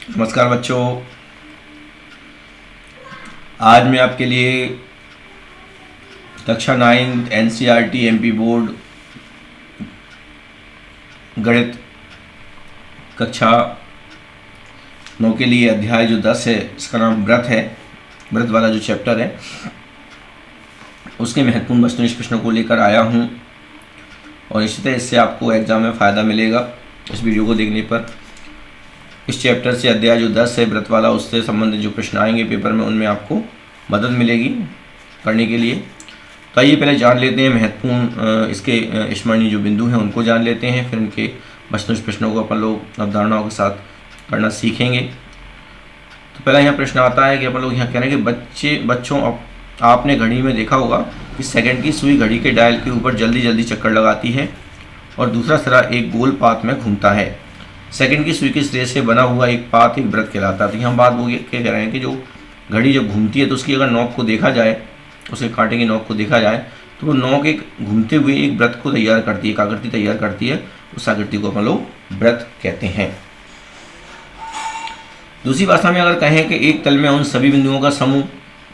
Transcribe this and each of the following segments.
नमस्कार बच्चों। आज मैं आपके लिए कक्षा 9 एनसीईआरटी एमपी बोर्ड गणित कक्षा 9 के लिए अध्याय जो 10 है, इसका नाम व्रत है। व्रत वाला जो चैप्टर है उसके महत्वपूर्ण वस्तुनिष्ठ प्रश्नों को लेकर आया हूँ और इसी तरह इससे आपको एग्ज़ाम में फ़ायदा मिलेगा इस वीडियो को देखने पर। इस चैप्टर से अध्याय जो 10 है व्रत वाला, उससे संबंधित जो प्रश्न आएंगे पेपर में उनमें आपको मदद मिलेगी करने के लिए। तो आइए पहले जान लेते हैं महत्वपूर्ण इसके स्मरणीय जो बिंदु हैं उनको जान लेते हैं, फिर उनके वस्तुनिष्ठ प्रश्नों को अपन लोग अवधारणाओं के साथ करना सीखेंगे। तो पहला यहाँ प्रश्न आता है कि अपन लोग यहाँ कह रहे हैं कि बच्चों आपने घड़ी में देखा होगा कि सेकंड की सुई घड़ी के डायल के ऊपर जल्दी जल्दी चक्कर लगाती है और दूसरा सिरा एक गोल पाथ में घूमता है। सेकंड की सुई के सिरे से बना हुआ एक पाथ एक व्रत कहलाता है। तो यहाँ बात वो ये कह रहे हैं कि जो घड़ी जब घूमती है तो उसकी अगर नोक को देखा जाए, उसके कांटे की नोक को देखा जाए तो वो नोक एक घूमते हुए एक व्रत को तैयार करती है, एक आकृति तैयार करती है। उस आकृति को अपन लोग व्रत कहते हैं। दूसरी भाषा में अगर कहें कि एक तल में उन सभी बिंदुओं का समूह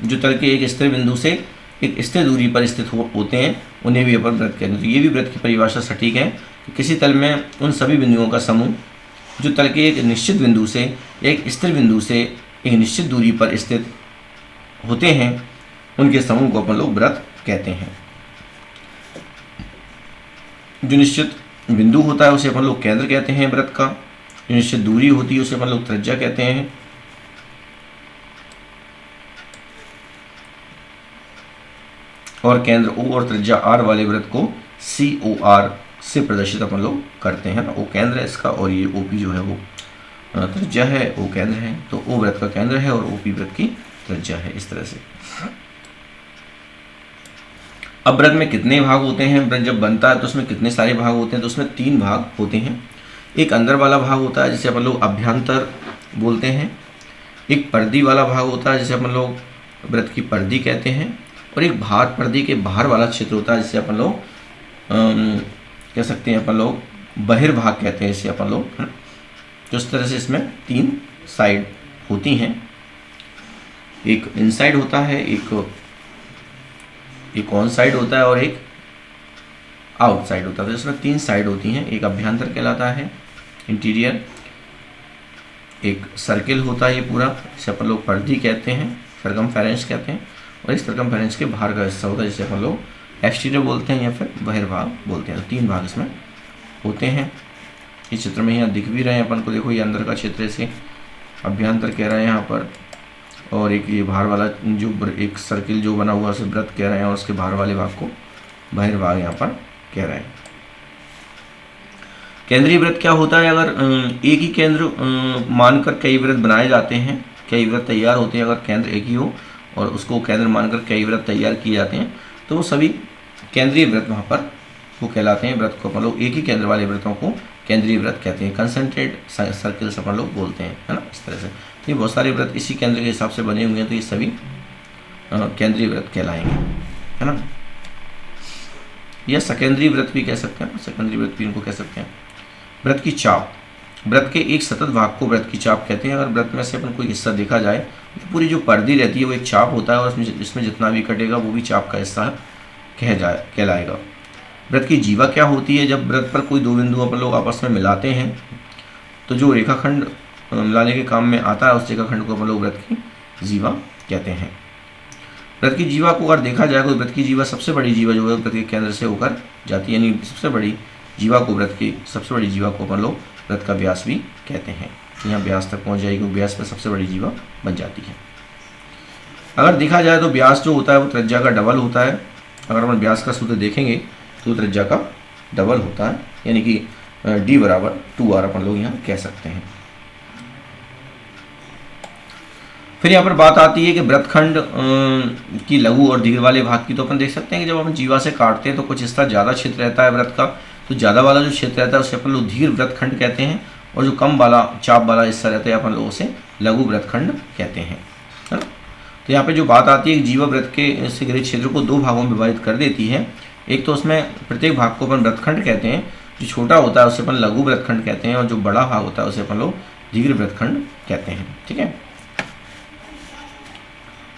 जो तल के एक स्थिर बिंदु से एक स्थिर दूरी पर स्थित होते हैं उन्हें भी अपन व्रत कहते हैं। तो ये भी व्रत की परिभाषा सटीक है कि किसी तल में उन सभी बिंदुओं का समूह जो तल के एक निश्चित बिंदु से एक स्थिर बिंदु से एक निश्चित दूरी पर स्थित होते हैं उनके समूह को अपन लोग व्रत कहते हैं। जो निश्चित बिंदु होता है उसे अपन लोग केंद्र कहते हैं व्रत का। जो निश्चित दूरी होती है उसे अपन लोग त्रिज्या कहते हैं। और केंद्र O और त्रिज्या R वाले व्रत को COR से प्रदर्शित अपन लोग करते हैं ना। O केंद्र है इसका और ये OP जो है वो त्रिज्या है, O केंद्र है। तो O व्रत का केंद्र है और OP व्रत की त्रिज्या है। इस तरह से अब व्रत में कितने भाग होते हैं, व्रत जब बनता है तो उसमें कितने सारे भाग होते हैं, तो उसमें 3 भाग होते हैं। एक अंदर वाला भाग होता है जिसे अपन लोग अभ्यंतर बोलते हैं। एक पर्दी वाला भाग होता है जिसे अपन लोग व्रत की पर्दी कहते हैं। और एक बाहर पर्दी के बाहर वाला क्षेत्र होता है जिसे अपन लोग कह सकते हैं अपन लोग बहिर्भाग कहते हैं इसे अपन लोग, है ना। तो इस तरह से इसमें 3 साइड होती हैं। एक इनसाइड होता है, एक ऑन साइड होता है और एक आउटसाइड होता है। तो इसमें 3 साइड होती हैं। एक अभ्यंतर कहलाता है, इंटीरियर। एक सर्किल होता है ये पूरा, जिसे अपन लोग पर्दी कहते हैं, सर्कमफेरेंस कहते हैं। और इस सर्कमफेरेंस के बाहर का हिस्सा होता है जिसे अपन लोग एक्सटीरियर बोलते हैं या फिर बहिर्भाग बोलते हैं। तो 3 भाग इसमें होते हैं। इस चित्र में यहाँ दिख भी रहे हैं अपन को, देखो ये अंदर का क्षेत्र से अभ्यंतर कह रहे हैं यहाँ पर, और एक ये बाहर वाला जो एक सर्किल जो बना हुआ उसे व्रत कह रहे हैं और उसके बाहर वाले भाग को बहिर्भाग यहाँ पर कह रहे हैं। केंद्रीय व्रत क्या होता है, अगर एक ही केंद्र मानकर कई व्रत बनाए जाते हैं, कई व्रत तैयार होते हैं, अगर केंद्र एक ही हो और उसको केंद्र मानकर कई व्रत तैयार किए जाते हैं तो वो सभी केंद्रीय व्रत वहाँ पर वो कहलाते हैं। व्रत को अपन लोग एक ही केंद्र वाले व्रतों को केंद्रीय व्रत कहते हैं। कंसंट्रेट सर्किल्स अपन लोग बोलते हैं, है ना। इस तरह से ये बहुत सारे व्रत इसी केंद्र के हिसाब से बने हुए हैं, तो ये सभी केंद्रीय व्रत कहलाएंगे, है ना। या सकेंद्रीय व्रत भी कह सकते हैं, सेकेंडरी व्रत भी इनको कह सकते हैं। व्रत की चाप, व्रत के एक सतत भाग को व्रत की चाप कहते हैं। अगर व्रत में से अपन कोई हिस्सा देखा जाए तो पूरी जो पर्दी रहती है वो एक चाप होता है और इसमें जितना भी कटेगा वो भी चाप का हिस्सा कहलाएगा। व्रत की जीवा क्या होती है, जब व्रत पर कोई 2 बिंदु अपन लोग आपस में मिलाते हैं तो जो रेखाखंड मिलाने के काम में आता है उस रेखाखंड को अपन लोग व्रत की जीवा कहते हैं। व्रत की जीवा को अगर देखा जाए तो व्रत की जीवा सबसे बड़ी जीवा जो है व्रत के केंद्र से होकर जाती है, यानी सबसे बड़ी जीवा को व्रत की सबसे बड़ी जीवा को अपन लोग व्रत का व्यास भी कहते हैं। यहाँ व्यास तक पहुँच जाएगी, व्यास पर सबसे बड़ी जीवा बन जाती है। अगर देखा जाए तो व्यास जो होता है वो त्रिज्या का डबल होता है। अगर अपन व्यास का सूत्र देखेंगे तो त्रिज्या का डबल होता है, यानी कि D बराबर 2R अपन लोग यहाँ कह सकते हैं। फिर यहाँ पर बात आती है कि व्रतखंड की लघु और दीर्घ वाले भाग की। तो अपन देख सकते हैं कि जब अपन जीवा से काटते हैं तो कुछ हिस्सा ज़्यादा क्षेत्र रहता है व्रत का, तो ज़्यादा वाला जो क्षेत्र रहता है उसे अपन लोग दीर्घ व्रतखंड कहते हैं। और जो कम वाला चाप वाला हिस्सा रहता है अपन लोग उसे लघु व्रतखंड कहते हैं, है ना। तो यहाँ पे जो बात आती है कि जीवा व्रत के से घिरे क्षेत्र को 2 भागों में विभाजित कर देती है। एक तो उसमें प्रत्येक भाग को अपन व्रतखंड कहते हैं, जो छोटा होता है उसे अपन लघु व्रतखंड कहते हैं, और जो बड़ा भाग होता है उसे अपन लोग दीर्घ वृत्तखंड कहते हैं। ठीक है,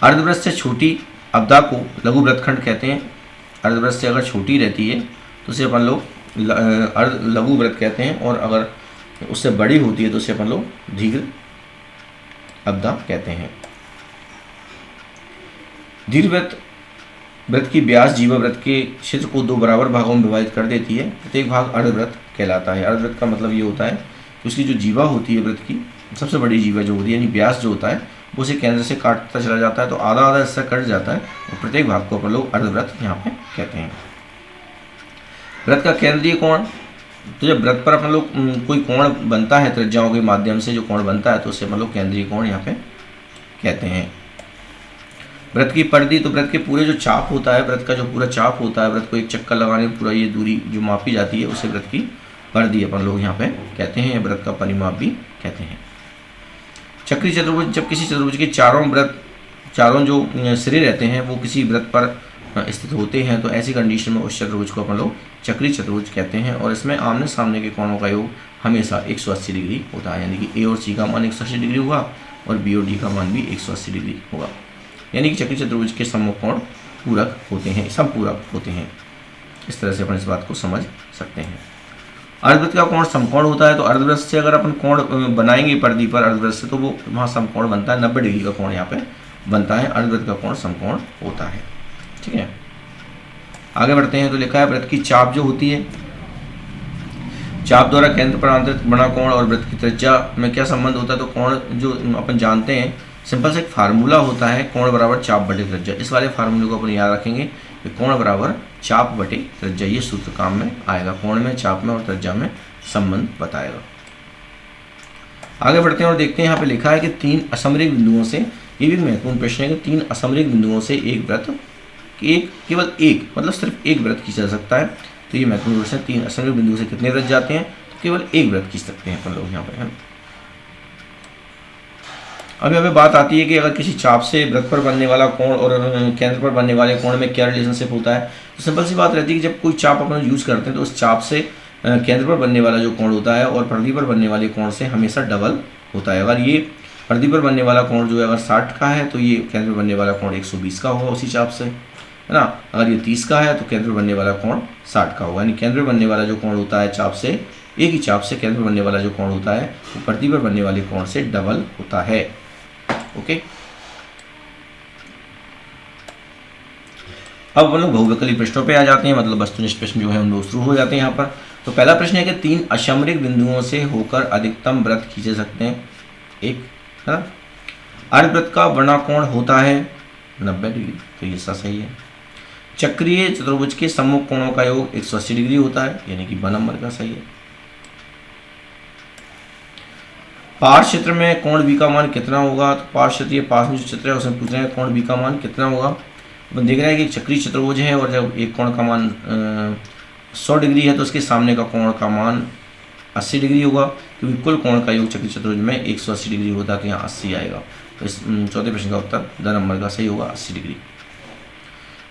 अर्धवृत्त से छोटी अब्दा को लघु वृत्तखंड कहते हैं। अर्धवृत्त से अगर छोटी रहती है तो उसे अपन लोग लघु वृत्त कहते हैं, और अगर उससे बड़ी होती है तो उसे अपन लोग दीर्घ अब्दा कहते हैं। दीर्घवृत्त वृत्त की व्यास जीवावृत्त के क्षेत्र को दो बराबर भागों में विभाजित कर देती है। प्रत्येक भाग अर्धवृत्त कहलाता है। अर्धवृत्त का मतलब ये होता है कि उसकी जो जीवा होती है वृत्त की, सबसे बड़ी जीवा जो होती है, यानी व्यास जो होता है, वो उसे केंद्र से काटता चला जाता है, तो आधा आधा हिस्सा कट जाता है, और प्रत्येक भाग को अपन लोग अर्धवृत्त यहाँ पे कहते हैं। वृत्त का केंद्रीय कोण, तो जब वृत्त पर अपन लोग कोई कोण बनता है त्रिज्याओं के माध्यम से, जो कोण बनता है तो उसे अपन लोग केंद्रीय कोण यहाँ पे कहते हैं। वृत्त की परिधि, तो वृत्त के पूरे जो चाप होता है, वृत्त का जो पूरा चाप होता है, वृत्त को एक चक्कर लगाने में पूरा ये दूरी जो मापी जाती है, उसे वृत्त की परिधि अपन लोग यहाँ पे कहते हैं, वृत्त का परिमाप भी कहते हैं। चक्रीय चतुर्भुज, जब किसी चतुर्भुज के चारों जो सिरे रहते हैं वो किसी वृत्त पर स्थित होते हैं, तो ऐसी कंडीशन में उस चतुर्भुज को अपन लोग चक्रीय चतुर्भुज कहते हैं, और इसमें आमने सामने के कोणों का योग हमेशा 180 डिग्री होता है, यानी कि ए और सी का मान 180 डिग्री होगा और बी और डी का मान भी 180 डिग्री होगा, यानी कि चक्रीय चतुर्भुज के सम्मुख कोण पूरक होते हैं, समपूरक होते हैं। इस तरह से अपन इस बात को समझ सकते हैं। अर्धवृत्त का कोण समकोण होता है, तो अर्धवृत्त से अगर अपन कोण बनाएंगे परिधि पर अर्धवृत्त से, तो वो वहाँ समकोण बनता है, 90 डिग्री का कोण यहाँ पे बनता है। अर्धवृत्त का कोण समकोण होता है। ठीक है, आगे बढ़ते हैं। तो लिखा है वृत्त की चाप जो होती है, चाप द्वारा केंद्र पर आंतरिक बना कोण और वृत्त की त्रिज्या में क्या संबंध होता है, तो कोण जो अपन जानते हैं, सिंपल से एक फार्मूला होता है, कोण बराबर चाप बटे त्रिज्या। इस वाले फार्मूले को अपन याद रखेंगे कि कोण बराबर चाप बटे त्रिज्या, ये सूत्र काम में आएगा, कोण में, चाप में और त्रिज्या में संबंध बताएगा। आगे बढ़ते हैं और देखते हैं, यहाँ पे लिखा है कि 3 असमरेख बिंदुओं से, ये भी महत्वपूर्ण प्रश्न है कि 3 असमरेख बिंदुओं से एक वृत्त, केवल एक, मतलब सिर्फ एक वृत्त खींचा जा सकता है, तो ये महत्वपूर्ण प्रश्न है। 3 असमरेख बिंदुओं से कितने वृत्त जाते हैं, तो केवल एक वृत्त खींच सकते हैं अपन लोग यहाँ पे, है। अभी बात आती है कि अगर किसी चाप से वृत्त पर बनने वाला कोण और केंद्र पर बनने वाले कोण में क्या रिलेशनशिप होता है, तो सिंपल सी बात रहती है कि जब कोई चाप अपन यूज़ करते हैं तो उस चाप से केंद्र पर बनने वाला जो कोण होता है और परिधि पर बनने वाले कोण से हमेशा डबल होता है। अगर ये परिधि पर बनने वाला कोण जो है अगर 60 का है, तो ये केंद्र पर बनने वाला कोण 120 का होगा उसी चाप से, है ना। अगर ये 30 का है तो केंद्र पर बनने वाला कोण 60 का होगा, यानी केंद्र पर बनने वाला जो कोण होता है चाप से, एक ही चाप से केंद्र पर बनने वाला जो कोण होता है वो परिधि पर बनने वाले कोण से डबल होता है। ओके, अब हम लोग बहुविकल्पी प्रश्नों पे आ जाते हैं, मतलब वस्तुनिष्ठ प्रश्न जो है हम लोग शुरू हो जाते हैं यहाँ पर। तो पहला प्रश्न है कि 3 असमरेख बिंदुओं से होकर अधिकतम वृत्त खींचे सकते हैं, एक, है ना। अर्धवृत्त का वर्णाकोण होता है 90 डिग्री, तो ये सही है। चक्रीय चतुर्भुज के सम्मुख कोणों का योग 180 डिग्री होता है, यानी कि 2 नंबर का सही है। पार्श्व क्षेत्र में कोण बी का मान कितना होगा, तो पार्श्व क्षेत्र, ये पास में जो चित्र है उसमें पूछ रहे हैं कोण बी का मान कितना होगा। अपन देख रहे हैं कि चक्रीय चतुर्भुज है और जब एक कोण का मान 100 डिग्री है तो उसके सामने का कोण का मान 80 डिग्री होगा, क्योंकि कुल कोण का योग चक्रीय चतुर्भुज में 180 डिग्री होता है, तो यहाँ 80 आएगा। तो इस चौथे प्रश्न का उत्तर 2 नंबर का सही होगा, 80 डिग्री।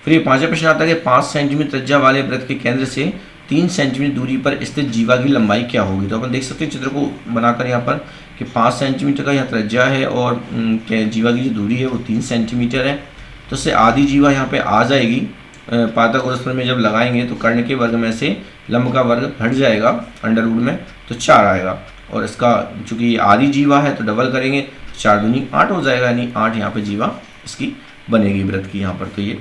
फिर ये 5वां प्रश्न आता है कि 5 सेंटीमीटर त्रिज्या वाले वृत्त के केंद्र से 3 सेंटीमीटर दूरी पर स्थित जीवा की लंबाई क्या होगी। तो अपन देख सकते हैं चित्र को बनाकर यहाँ पर कि 5 सेंटीमीटर का यहाँ त्रिज्या है और जीवा की जो दूरी है वो 3 सेंटीमीटर है, तो उससे आधी जीवा यहाँ पे आ जाएगी। पाइथागोरस में जब लगाएंगे तो कर्ण के वर्ग में से लंब का वर्ग हट जाएगा अंडर रूट में, तो 4 आएगा, और इसका चूंकि आधी जीवा है तो डबल करेंगे, 4 दूनी 8 हो जाएगा, यानी 8 यहाँ पे जीवा इसकी बनेगी वृत्त की यहाँ पर। तो ये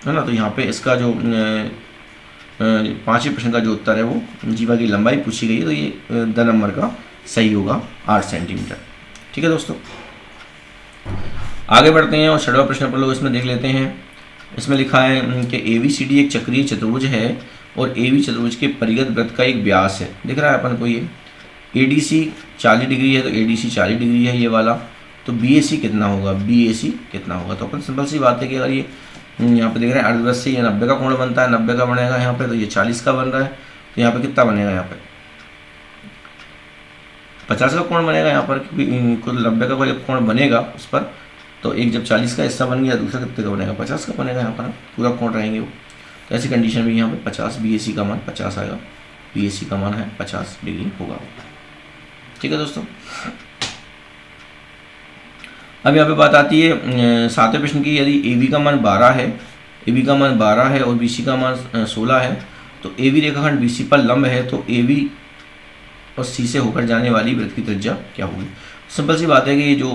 है ना, तो यहाँ पे इसका जो 5वें प्रश्न का जो उत्तर है वो जीवा की लंबाई पूछी गई है, तो ये 2 नंबर का सही होगा, 8 सेंटीमीटर। ठीक है दोस्तों, आगे बढ़ते हैं और 6वां प्रश्न पर लोग इसमें देख लेते हैं। इसमें लिखा है कि ABCD एक चक्रीय चतुर्भुज है और AB चतुर्भुज के परिगत वृत्त का एक व्यास है। दिख रहा है अपन को, ये ADC 40 डिग्री है तो ADC 40 डिग्री है ये वाला, तो BAC कितना होगा, BAC कितना होगा। तो अपन सिंपल सी बात है कि अगर ये यहाँ पे देख रहे हैं अर्धवृत्त से ये 90 का कोण बनता है, 90 का बनेगा यहाँ पे, तो ये 40 का बन रहा है, तो यहाँ पे कितना बनेगा, यहाँ पे 50 का कोण बनेगा यहाँ पर, क्योंकि कुल 90 का कोई कोण बनेगा उस पर, तो एक जब 40 का हिस्सा बन गया दूसरा कितने का बनेगा, 50 का बनेगा यहाँ पर, पूरा कोण रहेंगे वो। तो ऐसी कंडीशन में यहाँ पे 50, BAC का मान 50 आएगा। BAC का मान है 50 डिग्री होगा। ठीक है दोस्तों। अब यहाँ पे बात आती है 7वें प्रश्न की, यदि AB का मान 12 है, AB का मान 12 है और BC का मान 16 है, तो AB रेखाखंड BC पर लंब है, तो AB और C से होकर जाने वाली वृत्त की त्रिज्या क्या होगी। सिंपल सी बात है कि ये जो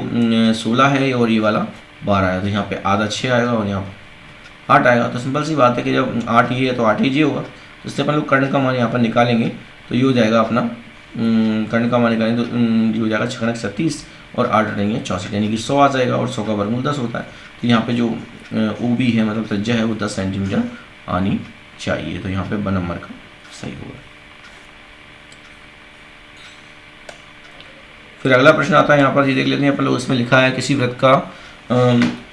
16 है और ये वाला 12 है, तो यहाँ पे आधा 6 आएगा और यहाँ पर 8 आएगा। तो सिंपल सी बात है कि जब 8 ये है तो 8 ही ये होगा। तो इससे अपन लोग कर्ण का मान यहाँ पर निकालेंगे, तो ये हो जाएगा अपना कर्ण का मान निकालेंगे तो ये हो जाएगा 6 36 और 8 रहेंगे 64, यानी कि 100 आ जाएगा और 100 का वर्गमूल 10 होता है। तो यहाँ पे जो OB है मतलब त्रिज्या है वो 10 सेंटीमीटर आनी चाहिए। तो यहाँ पे ब नंबर का सही होगा। फिर अगला प्रश्न आता है यहाँ पर, ये देख लेते हैं अपन लोग। इसमें लिखा है किसी वृत्त का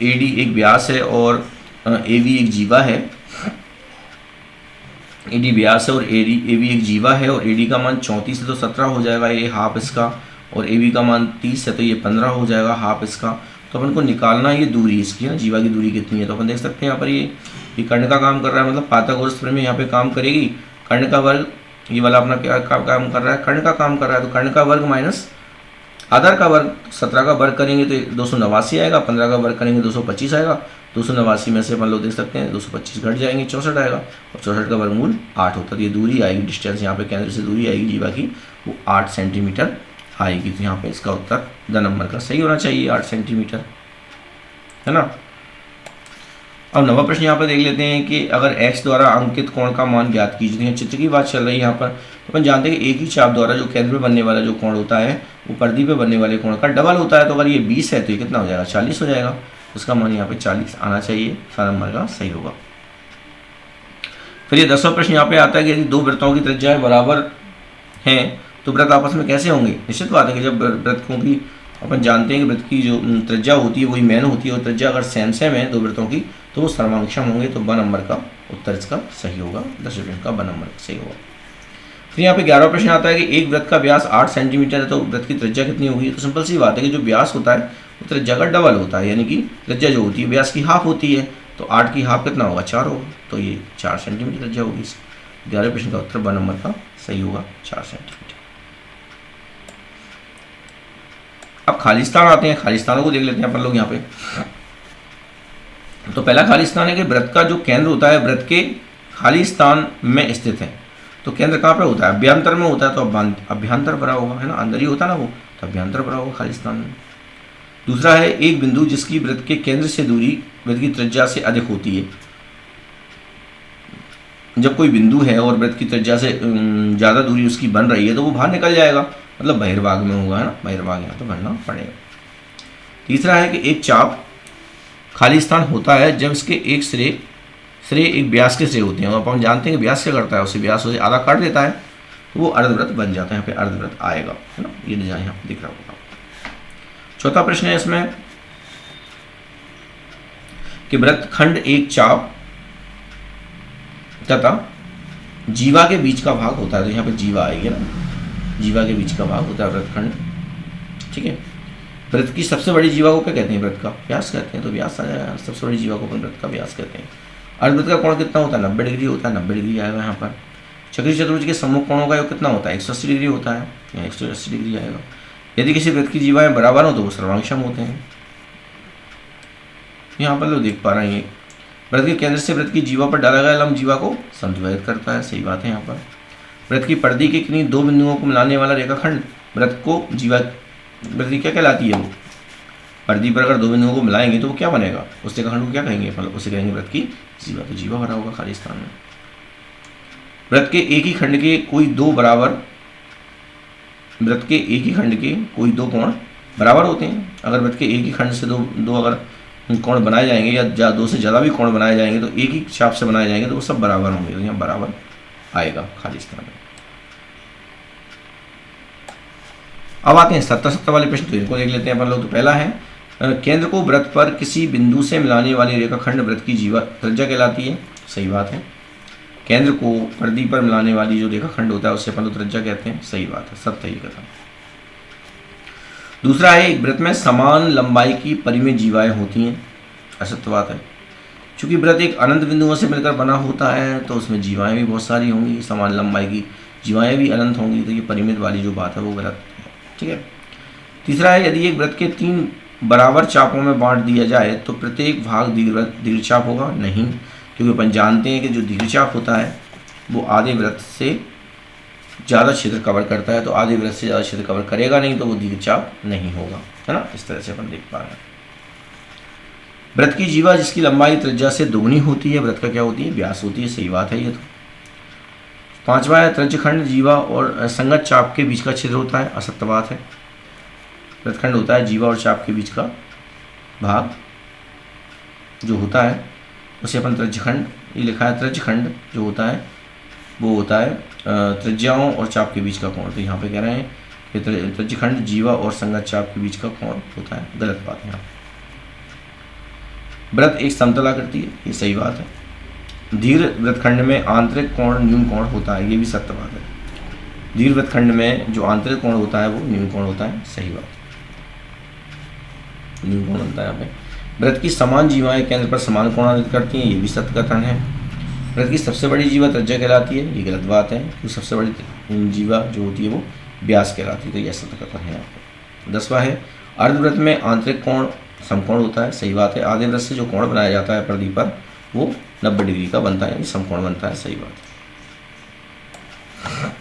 AD एक व्यास है और AB एक जीवा है। AD व्यास है और AB एक जीवा है और AD का मान 34 है तो 17 हो जाएगा, ये हाफ इसका, और AB का मान 30 है तो ये 15 हो जाएगा, हाफ इसका। तो अपन को निकालना ये दूरी इसकी है ना, जीवा की दूरी कितनी है। तो अपन देख सकते हैं यहाँ पर ये कर्ण का काम कर रहा है, मतलब पाइथागोरस प्रमेय यहाँ पे काम करेगी। कर्ण का वर्ग ये वाला अपना क्या काम कर रहा है, कर्ण का काम कर रहा है। तो कर्ण का वर्ग माइनस आधार का वर्ग, 17 का वर्ग करेंगे तो 289 आएगा, 15 का वर्ग करेंगे 225 आएगा। 289 में से अपन लोग देख सकते हैं 225 घट जाएंगे, 64 आएगा और 64 का वर्गमूल 8 होता है। तो ये दूरी आएगी, डिस्टेंस यहाँ पे केंद्र से दूरी आएगी जीवा की वो 8 सेंटीमीटर आएगी। तो यहाँ पे इसका उत्तर द नंबर का सही होना चाहिए, 8 सेंटीमीटर, है ना। अब नवा प्रश्न यहाँ पर देख लेते हैं कि अगर x द्वारा अंकित कोण का मान ज्ञात कीजिए। चित्र की बात चल रही है यहाँ पर। तो अपन जानते हैं कि एक ही चाप द्वारा जो केंद्र पे बनने वाला जो कोण होता है वो परिधि पे बनने वाले कोण का डबल होता है। तो अगर ये 20 है तो ये कितना हो जाएगा, 40 हो जाएगा। उसका मान यहाँ पे 40 आना चाहिए, 7 नंबर का सही होगा। फिर ये 10वां प्रश्न यहाँ पे आता है कि यदि दो वृत्तों की त्रिज्याएं बराबर हैं तो वृत्त आपस में कैसे होंगे। निश्चित बात है कि जब वृत्तों की अपन जानते हैं कि वृत्त की जो त्रिज्या होती है वही मैन होती है, और त्रिज्या अगर सेम है दो वृत्तों की तो वो सर्वांक्षम होंगे। तो ब नंबर का उत्तर इसका सही होगा, 10वें प्रश्न का ब नंबर सही होगा। फिर यहाँ पे 11वां प्रश्न आता है कि एक वृत्त का व्यास 8 सेंटीमीटर है तो वृत्त की त्रिज्या कितनी होगी। तो सिंपल सी बात है कि जो व्यास होता है वो त्रिज्या का डबल होता है, यानी कि त्रिज्या जो होती है व्यास की हाफ होती है। तो 8 की हाफ कितना होगा, 4 होगा। तो ये 4 सेंटीमीटर त्रिज्या होगी। 11वें प्रश्न का उत्तर ब नंबर का सही होगा, 4 सेंटीमीटर। अब खालिस्तान आते हैं, खालिस्तानों को देख लेते हैं अपन लोग यहाँ पे। तो पहला खालिस्तान है कि वृत्त का जो केंद्र होता है वृत्त के खाली स्थान में स्थित है। तो केंद्र कहाँ पे होता है, अभ्यंतर में होता है। तो अभ्यंतर भरा होगा, है ना, अंदर ही होता है ना वो, तो अभ्यंतर भरा होगा खालिस्तान में। दूसरा है एक बिंदु जिसकी वृत्त के केंद्र से दूरी वृत्त की त्रिज्या से अधिक होती है। जब कोई बिंदु है और वृत्त की त्रिज्या से ज़्यादा दूरी उसकी बन रही है तो वो बाहर निकल जाएगा, मतलब बहिर्भाग में होगा, है ना, बहिर्भाग यहाँ तो भरना पड़ेगा। तीसरा है कि एक चाप खाली स्थान होता है जब इसके एक सिरे एक व्यास के सिरे होते हैं। और अपन जानते हैं कि व्यास क्या करता है, उसे व्यास उसे आधा काट देता है तो वो अर्धवृत्त बन जाता है। यहाँ पे अर्धवृत्त आएगा, है ना, ये डिजाइन यहाँ पे दिख रहा होगा। चौथा प्रश्न है इसमें कि वृत्त खंड एक चाप तथा जीवा के बीच का भाग होता है। तो यहाँ पे जीवा आएगी ना, जीवा के बीच का भाग होता है वृत्तखंड, ठीक है। वृत्त की सबसे बड़ी जीवा को क्या कहते हैं, वृत्त का व्यास कहते हैं। तो व्यास आ जाएगा, सबसे बड़ी जीवा को अपन वृत्त का व्यास कहते हैं। अर्धवृत्त का कोण कितना होता है, 90 डिग्री होता है, 90 डिग्री आएगा यहाँ पर। चक्रीय चतुर्भुज के सम्मुख कोणों का योग कितना होता है, 180 डिग्री होता है, यहाँ 180 डिग्री आएगा। यदि किसी वृत्त की जीवाएं बराबर हो तो वो सर्वांक्षम होते हैं। यहाँ पर लोग देख पा रहे हैं वृत्त के केंद्र से वृत्त की जीवा पर डाला गया लंब जीवा को समद्विभाजित करता है, सही बात है। यहाँ पर वृत्त की परिधि के किन्हीं दो बिंदुओं को मिलाने वाला रेखाखंड वृत्त को जीवा, वृत्त क्या कहलाती है वो, परिधि पर अगर दो बिंदुओं को मिलाएंगे तो वो क्या बनेगा, उस रेखाखंड को क्या कहेंगे, मतलब उसे कहेंगे वृत्त की जीवा। तो जीवा भरा होगा खाली स्थान में। वृत्त के एक ही खंड के कोई दो बराबर, वृत्त के एक ही खंड के कोई दो कोण बराबर होते हैं। अगर वृत्त के एक ही खंड से दो अगर कोण बनाए जाएंगे या दो से ज़्यादा भी कोण बनाए जाएंगे तो एक ही चाप से बनाए जाएंगे तो वो सब बराबर होंगे। तो यहाँ बराबर आएगा खाली स्थान में। अब आते हैं 70 वाले प्रश्न, तो इनको देख लेते हैं अपन लोग। तो पहला है केंद्र को वृत्त पर किसी बिंदु से मिलाने वाली रेखाखंड वृत्त की जीवा त्रिज्या कहलाती है, सही बात है। केंद्र को परिधि पर मिलाने वाली जो रेखाखंड होता है उसे अपन लोग त्रिज्या कहते हैं, सही बात है, सत्य ही कथा। दूसरा है एक वृत्त में समान लंबाई की परिमेय जीवाएं होती हैं, असत्य बात है। चूंकि वृत्त एक अनंत बिंदुओं से मिलकर बना होता है तो उसमें जीवाएं भी बहुत सारी होंगी, समान लंबाई की जीवाएँ भी अनंत होंगी, तो ये परिमित वाली जो बात है वो गलत है। ठीक है। तीसरा है, यदि एक वृत्त के 3 बराबर चापों में बांट दिया जाए तो प्रत्येक भाग दीर्घचाप होगा? नहीं, क्योंकि अपन जानते हैं कि जो दीर्घचाप होता है वो आधे वृत्त से ज़्यादा क्षेत्र कवर करता है, तो आधे वृत्त से ज़्यादा क्षेत्र कवर करेगा नहीं, तो वो दीर्घचाप नहीं होगा, है ना। इस तरह से अपन देख पा रहे हैं। वृत्त की जीवा जिसकी लंबाई त्रिज्या से दोगुनी होती है, वृत्त का क्या होती है? व्यास होती है। सही बात है ये तो। पांचवा है, त्रिज्यखंड जीवा और संगत चाप के बीच का छिद्र होता है। असत्य बात है। वृत्तखंड होता है जीवा और चाप के बीच का भाग जो होता है उसे अपन त्रिज्यखंड, ये लिखा है त्रिज्यखंड जो होता है वो होता है त्रिज्याओं और चाप के बीच का कोण। तो यहाँ पे कह रहे हैं कि त्रिज्यखंड जीवा और संगत चाप के बीच का कोण होता है। गलत बात है यहाँ। वृत्त एक समतल आकृति है, ये सही बात है। दीर्घ वृत्तखंड में आंतरिक कोण न्यून कोण होता है, ये भी सत्य बात है। दीर्घ वृत्तखंड में जो आंतरिक कोण होता है वो न्यून कोण होता है। सही बात, न्यून कोण होता है यहाँ पे। वृत्त की समान जीवाएं केंद्र पर समान कोणान्वित करती हैं, ये भी सत्य कथन है। वृत्त की सबसे बड़ी जीवा त्रिज्या कहलाती है, ये गलत बात है, क्योंकि सबसे बड़ी जीवा जो होती है वो व्यास कहलाती है, तो यह सत्य कथन है यहाँ पे। 10वां है, अर्धवृत्त में आंतरिक कोण समकोण होता है। सही बात है। आधे वृत्त से जो कोण बनाया जाता है परिधि पर वो 90 डिग्री का बनता है, यानी समकोण बनता है। सही बात है।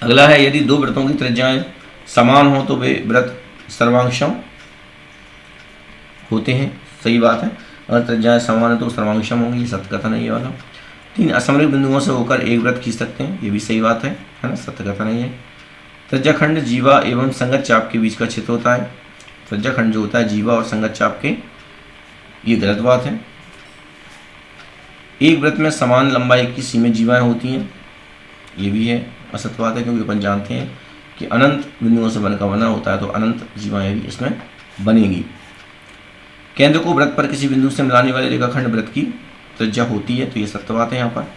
अगला है, यदि दो वृत्तों की त्रिज्याएं समान हो तो वे वृत्त सर्वांगसम होते हैं। सही बात है। अगर त्रिज्याएं समान है तो सर्वांगसम होंगी, सत्य कथन है ये वाला। 3 असममित बिंदुओं से होकर एक वृत्त खींच सकते हैं, ये भी सही बात है ना, सत्य कथन है ये। त्रिज्याखंड जीवा एवं संगत चाप के बीच का क्षेत्र होता है। त्रिज्याखंड जो होता है जीवा और संगत चाप के, ये गलत बात है। एक वृत्त में समान लंबाई की सीमित जीवाएं होती हैं, ये भी है, असत्य बात है, क्योंकि अपन जानते हैं कि अनंत बिंदुओं से बनकर बना होता है, तो अनंत जीवाएं भी इसमें बनेगी। केंद्र को वृत्त पर किसी बिंदु से मिलाने वाले रेखाखंड वृत्त की त्रिज्या होती है, तो ये सत्य बात है। यहाँ पर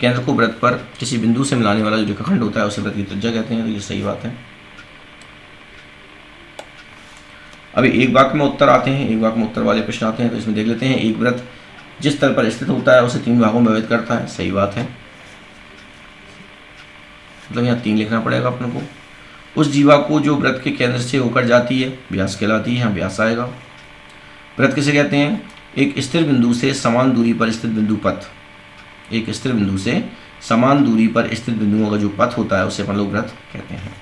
केंद्र को वृत्त पर किसी बिंदु से मिलाने वाला जो रेखाखंड होता है उसे वृत्त की त्रिज्या कहते हैं, तो ये सही बात है। अभी एक वाक्य में उत्तर आते हैं, एक वाक्य में उत्तर वाले प्रश्न आते हैं, तो इसमें देख लेते हैं। एक वृत्त जिस तल पर स्थित होता है उसे 3 भागों में विभाजित करता है। सही बात है, मतलब यहाँ 3 लिखना पड़ेगा अपन को। उस जीवा को जो वृत्त के केंद्र से होकर जाती है व्यास कहलाती है, यहाँ व्यास आएगा। वृत्त किसे कहते हैं? एक स्थिर बिंदु से समान दूरी पर स्थित बिंदु पथ। एक स्थिर बिंदु से समान दूरी पर स्थित बिंदुओं का जो पथ होता है उसे अपन लोग वृत्त कहते हैं।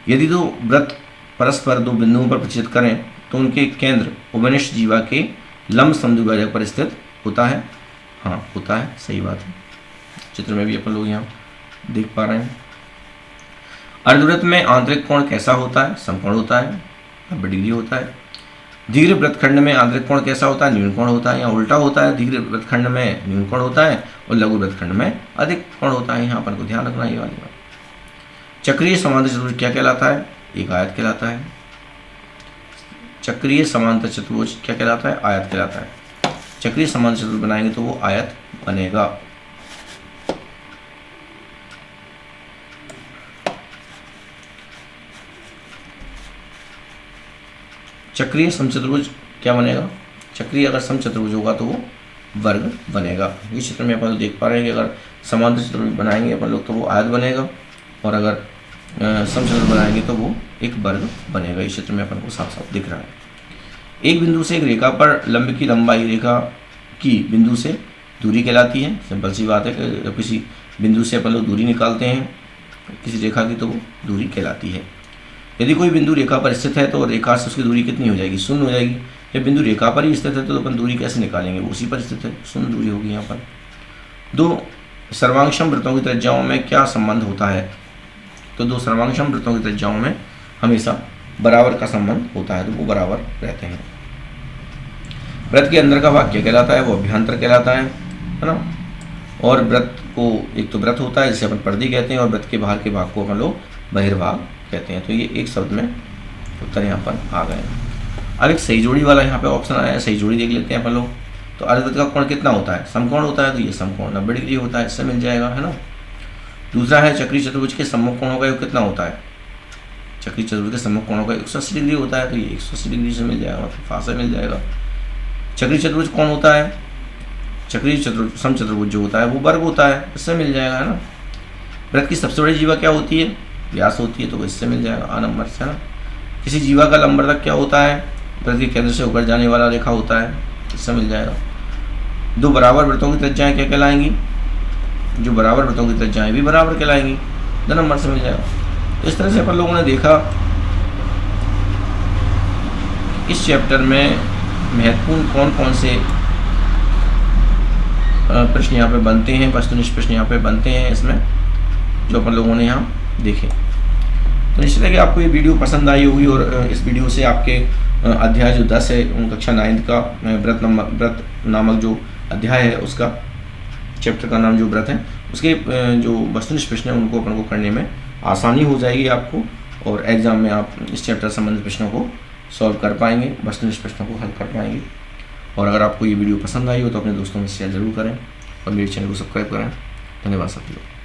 यदि दो वृत्त परस्पर 2 बिंदुओं पर प्रतिच्छेद करें तो उनके केंद्र उभयनिष्ठ जीवा के लंब समद्विभाजक पर स्थित होता है। हाँ, होता है, सही बात है। चित्र में भी अपन लोग यहाँ देख पा रहे हैं। अर्धवृत्त में आंतरिक कोण कैसा होता है? समकोण होता है, 90 डिग्री होता है। दीर्घ वृत्तखंड में आंतरिक कोण कैसा होता है? न्यून कोण होता है, या उल्टा होता है। दीर्घ वृत्तखंड में न्यून कोण होता है और लघु वृत्तखंड में अधिक कोण होता है। यहाँ पर को ध्यान रखना ये वाली बात। चक्रीय समांतर चतुर्भुज क्या कहलाता है? एक आयत कहलाता है। चक्रीय समांतर चतुर्भुज क्या कहलाता है? आयत कहलाता है। चक्रीय समांतर चतुर्भुज बनाएंगे तो वो आयत बनेगा। चक्रीय समचतुर्भुज क्या बनेगा? चक्रीय अगर समचतुर्भुज होगा तो वो वर्ग बनेगा। इस चित्र में अपन लोग देख पा रहे हैं कि अगर समांतर चतुर्भुज बनाएंगे अपन लोग तो वो आयत बनेगा, और अगर समचतुर्भुज बनाएंगे तो वो एक वर्ग बनेगा। इस चित्र में अपन को साफ साफ दिख रहा है। एक बिंदु से एक रेखा पर लंब की लंबाई रेखा की बिंदु से दूरी कहलाती है। सिंपल सी बात है कि किसी बिंदु से अपन लोग दूरी निकालते हैं किसी रेखा की तो वो दूरी कहलाती है। यदि कोई बिंदु रेखा पर स्थित है तो रेखा से उसकी दूरी कितनी हो जाएगी? शून्य हो जाएगी। जब बिंदु रेखा पर ही स्थित है तो अपन दूरी कैसे निकालेंगे? वो उसी पर स्थित है, शून्य दूरी होगी यहाँ पर। 2 सर्वांगसम वृत्तों की त्रिज्याओं में क्या संबंध होता है? तो 2 सर्वांगसम वृत्तों की त्रिज्याओं में हमेशा बराबर का संबंध होता है, तो वो बराबर रहते हैं। वृत्त के अंदर का भाग क्या कहलाता है? वो अभ्यंतर कहलाता है ना। और वृत्त को एक तो वृत्त होता है जिसे अपन परिधि कहते हैं, और वृत्त के बाहर के भाग को अपन लोग बहिर्भाग कहते हैं। तो ये एक शब्द में उत्तर यहाँ पर आ गए। अब एक सही जोड़ी वाला यहाँ पे ऑप्शन आया है, सही जोड़ी देख लेते हैं अपन लोग। तो अर्धवृत्त का कोण कितना होता है? समकोण होता है, तो ये समकोण 90 डिग्री होता है, इससे मिल जाएगा, है ना। दूसरा है चक्रीय चतुर्भुज के सम्मुख कोणों का योग कितना होता है? चक्रीय चतुर्भुज के सम्मुख कोणों का 180 डिग्री होता है, तो ये 180 डिग्री से मिल जाएगा, मतलब फासे मिल जाएगा। चक्रीय चतुर्भुज कौन होता है? चक्रीय समचतुर्भुज जो होता है वो वर्ग होता है, इससे मिल जाएगा, है ना। वृत्त की सबसे बड़ी जीवा क्या होती है? व्यास होती है, तो इससे मिल जाएगा आ नंबर से, है ना। किसी जीवा का लंबवर्धक क्या होता है? वृत्त के केंद्र से होकर जाने वाला रेखा होता है, इससे मिल जाएगा। दो बराबर वृत्तों की त्रिज्याएं क्या कहलाएंगी? जो बराबर वृत्तों की त्रिज्याएं भी बराबर कहलाएंगी, 2 नंबर से मिल जाएगा। इस तरह से अपन लोगों ने देखा इस चैप्टर में महत्वपूर्ण कौन कौन से प्रश्न यहाँ पे बनते हैं, वस्तुनिष्ठ प्रश्न यहाँ पे बनते हैं इसमें, जो अपन लोगों ने यहाँ देखे। तो निश्चित है कि आपको ये वीडियो पसंद आई होगी और इस वीडियो से आपके अध्याय जो 10 है कक्षा 9 का व्रत नामक जो अध्याय है उसका चैप्टर का नाम जो व्रत है उसके जो वस्तुनिष्ठ प्रश्न है उनको अपन को करने में आसानी हो जाएगी आपको, और एग्जाम में आप इस चैप्टर संबंधित प्रश्नों को सॉल्व कर पाएंगे, वस्तुनिष्ठ प्रश्नों को हल कर पाएंगे। और अगर आपको ये वीडियो पसंद आई हो तो अपने दोस्तों में शेयर जरूर करें और मेरे चैनल को सब्सक्राइब करें। धन्यवाद साथियों।